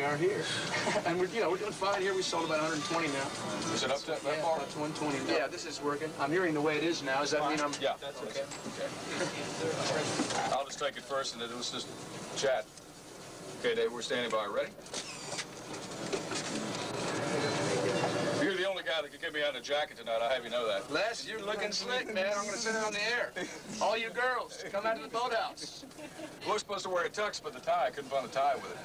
aren't here. And we're doing fine here. We sold about 120 now. Is it up to that far? Up to 120 now. Yeah, this is working. I'm hearing the way it is now. Does that mean I'm... Yeah, that's okay. I'll just take it first, and then let's just chat. Okay, Dave, we're standing by. Ready? You're the only guy that can get me out of a jacket tonight. I have you know that. Les, you're looking slick, man. I'm going to send it on the air. All you girls, come out to the boathouse. We're supposed to wear a tux, but the tie, I couldn't find a tie with it.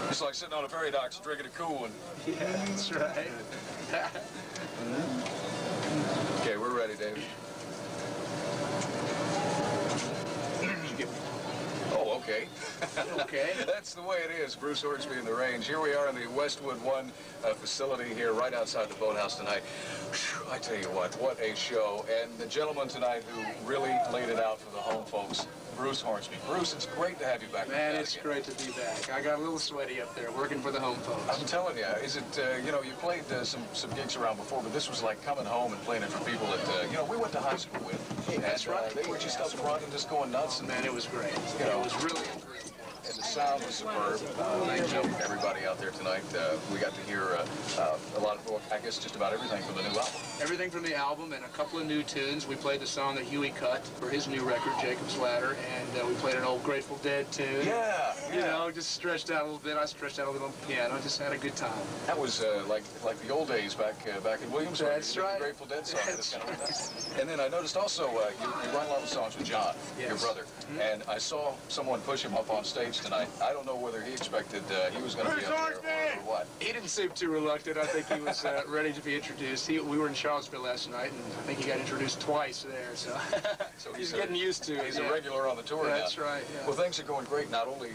It's like sitting on a ferry dock drinking a cool one. Yeah, that's right. Okay, we're ready, David. Oh, okay. Okay. That's the way it is. Bruce Hornsby in the range. Here we are in the Westwood One facility here right outside the boathouse tonight. Whew, I tell you what a show. And the gentleman tonight who really laid it out for the home folks, Bruce Hornsby. Bruce, it's great to have you back. Man, it's great to be back. I got a little sweaty up there working for the home folks. I'm telling you, is it, you played some gigs around before, but this was like coming home and playing it for people that, we went to high school with. Hey, that's right. They were just up front and just going nuts. And, man, it was great. It was really great. And the sound was superb. Thank you, everybody out there tonight. We got to hear a lot of, I guess, just about everything from the new album. Everything from the album and a couple of new tunes. We played the song that Huey cut for his new record, Jacob's Ladder, and we played an old Grateful Dead tune. Yeah. Just stretched out a little bit. I stretched out a little on the piano. Just had a good time. That was like the old days back in Williamsburg. That's right. The Grateful Dead song. That's kind of and then I noticed also you write a lot of songs with John, your brother, and I saw someone push him up on stage tonight. I don't know whether he expected he was going to be up there or what. He didn't seem too reluctant. I think he was ready to be introduced. We were in Charlottesville last night, and I think he got introduced twice there. So he's getting used to it. He's a regular on the tour now. That's right. Yeah. Well, things are going great. Not only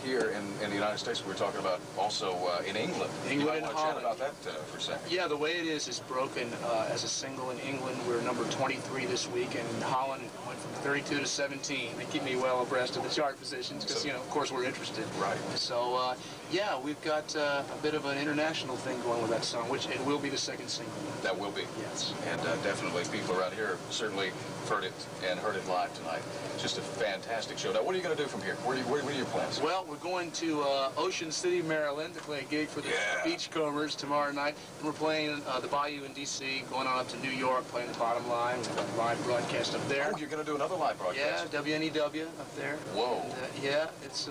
here in the United States, we're talking about also in England. England and Holland. Chat about that for a second. Yeah, the way it is broken as a single in England. We're number 23 this week, and in Holland it went from 32 to 17. They keep me well abreast of the chart positions because, of course, we're interested. Right. So, yeah, we've got a bit of an international thing going with that song, which it will be the second single. That will be. Yes. And definitely people around here certainly heard it live tonight. Just a fantastic show. Now, what are you going to do from here? What are your plans? Well, we're going to Ocean City, Maryland to play a gig for the Beachcombers tomorrow night. And we're playing the Bayou in D.C., going on up to New York, playing the Bottom Line. We've got a live broadcast up there. Oh, you're going to do another live broadcast? Yeah, WNEW up there. Whoa. And, yeah, it's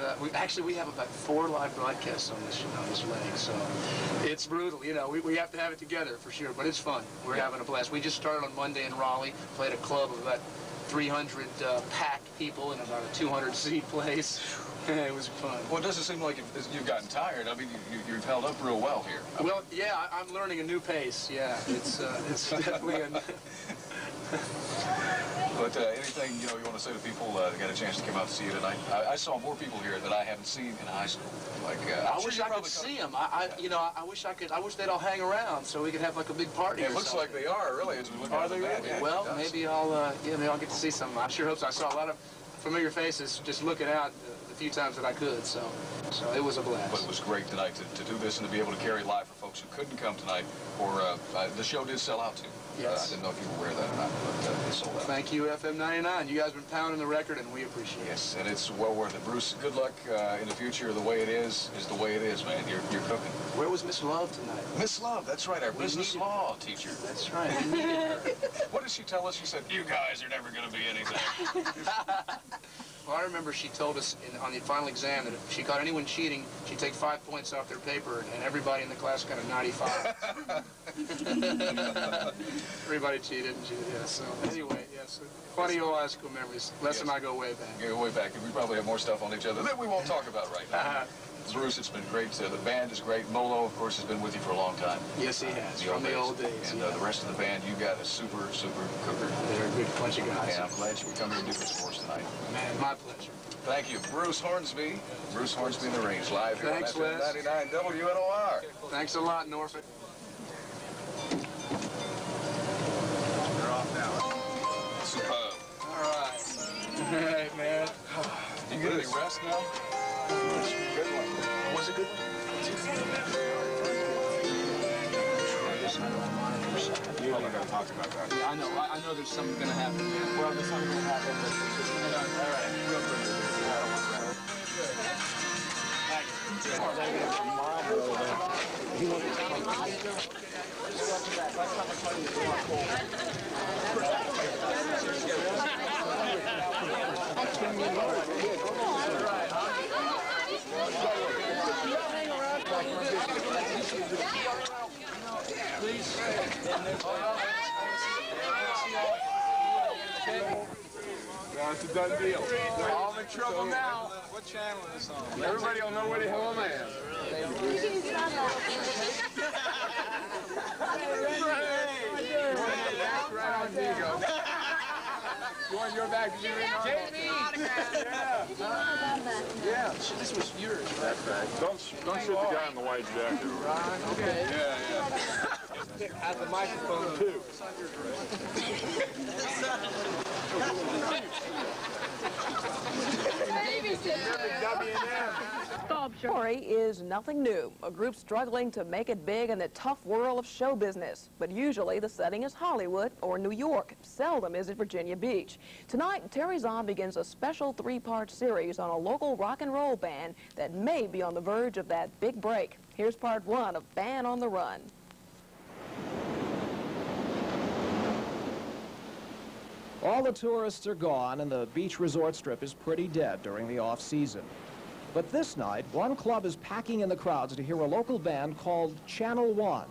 we have about 4 live broadcasts on this leg, so it's brutal. We have to have it together for sure, but it's fun. We're having a blast. We just started on Monday in Raleigh, played a club of about 300 packed people in about a 200-seat place. It was fun. Well, it doesn't seem like you've gotten tired. I mean, you've held up real well here. Well, yeah, I'm learning a new pace. Yeah, it's definitely a... But anything you want to say to people that got a chance to come out to see you tonight? I saw more people here that I haven't seen in high school. Like I wish I could see them. I wish I could. I wish they'd all hang around so we could have like a big party. Yeah, it looks like they are really. As we look are at they the really? band. Well, maybe I'll get to see some. I sure hope so. I saw a lot of familiar faces just looking out the few times that I could. So it was a blast. But it was great tonight to do this and to be able to carry live for folks who couldn't come tonight. Or the show did sell out too. Yes. I didn't know if you were aware of that or not, but it sold out. Thank you, FM 99. You guys have been pounding the record, and we appreciate it. Yes, and it's well worth it. Bruce, good luck in the future. The way it is the way it is, man. You're cooking. Where was Miss Love tonight? Miss Love, that's right, our business law teacher. That's right. We needed her. What did she tell us? She said, you guys are never going to be anything. Well, I remember she told us on the final exam that if she caught anyone cheating, she'd take 5 points off their paper, and everybody in the class got a 95. Everybody cheated, yeah. So anyway, yes, funny old high school memories. Les and I go way back. Go way back, and we probably have more stuff on each other that we won't talk about right now. Bruce, it's been great. The band is great. Molo, of course, has been with you for a long time. Yes, he has, from the old days. And the rest of the band, you got a super cooker. They're a good bunch of guys. And I'm glad you could come here and do this for us tonight. Man, my pleasure. Thank you. Bruce Hornsby. Bruce Hornsby in the Range, live here Thanks, on FM 99 WNOR. Thanks a lot, Norfolk. They're off now. Superb. All right. All right, man. You get any rest now? Good one. Was it good? You're only going to talk about that. Yeah, I know there's something going to happen. Well, there's something going to happen. All right. Real quick. It's a done deal. We're all in trouble now. What channel is this on? Everybody will know where the hell I am. Right on Diego. You want your back to be written on? Yeah. This was yours, right? Don't shoot the guy in the white jacket. Okay. Yeah. At the microphone, too. Story is nothing new. A group struggling to make it big in the tough world of show business. But usually the setting is Hollywood or New York. Seldom is it Virginia Beach. Tonight, Terry Zahn begins a special three-part series on a local rock and roll band that may be on the verge of that big break. Here's part one of Band on the Run. All the tourists are gone and the beach resort strip is pretty dead during the off-season. But this night, one club is packing in the crowds to hear a local band called Channel One.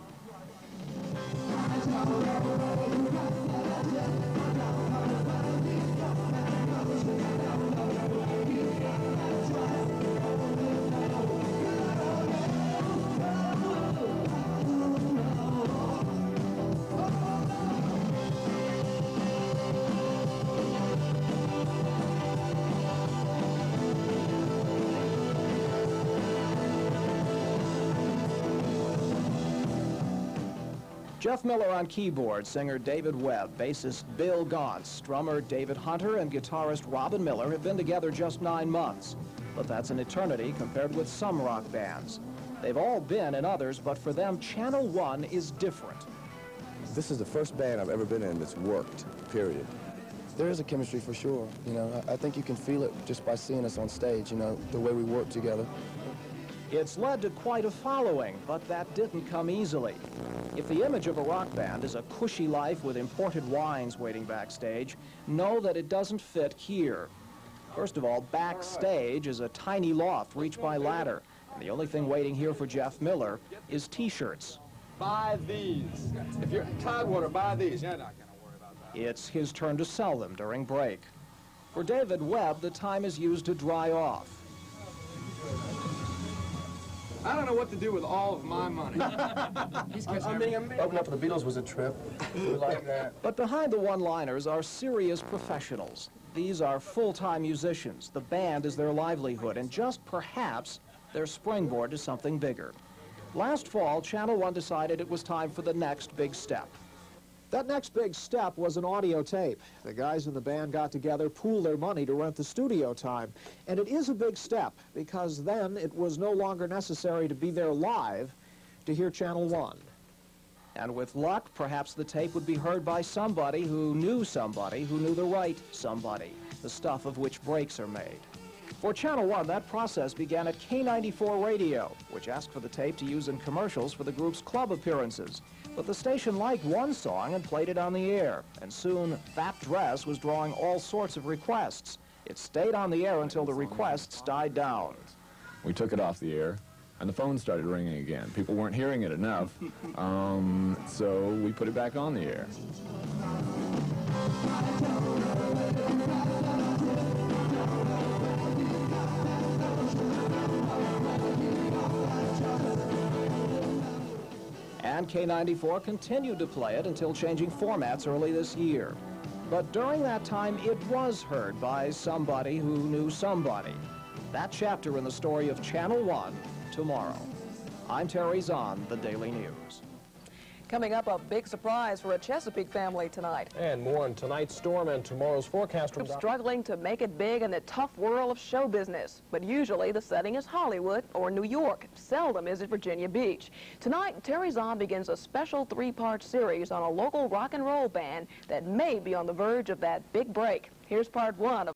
Jeff Miller on keyboard, singer David Webb, bassist Bill Gauntz, drummer David Hunter, and guitarist Robin Miller have been together just 9 months. But that's an eternity compared with some rock bands. They've all been in others, but for them, Channel One is different. This is the first band I've ever been in that's worked, period. There is a chemistry for sure. You know, I think you can feel it just by seeing us on stage, you know, the way we work together. It's led to quite a following, but that didn't come easily. If the image of a rock band is a cushy life with imported wines waiting backstage, know that it doesn't fit here. First of all, backstage is a tiny loft reached by ladder, and the only thing waiting here for Jeff Miller is T-shirts. Buy these. If you're Tidewater, buy these. You're not going to worry about that. It's his turn to sell them during break. For David Webb, the time is used to dry off. I don't know what to do with all of my money. Open up for the Beatles was a trip. We like that. But behind the one-liners are serious professionals. These are full-time musicians. The band is their livelihood, and just perhaps their springboard to something bigger. Last fall, Channel One decided it was time for the next big step. That next big step was an audio tape. The guys in the band got together, pooled their money to rent the studio time. And it is a big step, because then it was no longer necessary to be there live to hear Channel One. And with luck, perhaps the tape would be heard by somebody who knew the right somebody, the stuff of which breaks are made. For Channel One, that process began at K94 Radio, which asked for the tape to use in commercials for the group's club appearances. But the station liked one song and played it on the air, and soon That Dress was drawing all sorts of requests. It stayed on the air until the requests died down. We took it off the air, and the phone started ringing again. People weren't hearing it enough, so we put it back on the air. And K94 continued to play it until changing formats early this year. But during that time, it was heard by somebody who knew somebody. That chapter in the story of Channel One tomorrow. I'm Terry Zahn, The Daily News. Coming up, a big surprise for a Chesapeake family tonight. And more on tonight's storm and tomorrow's forecast. Struggling to make it big in the tough world of show business. But usually the setting is Hollywood or New York. Seldom is it Virginia Beach. Tonight, Terry Zahn begins a special three-part series on a local rock and roll band that may be on the verge of that big break. Here's part one of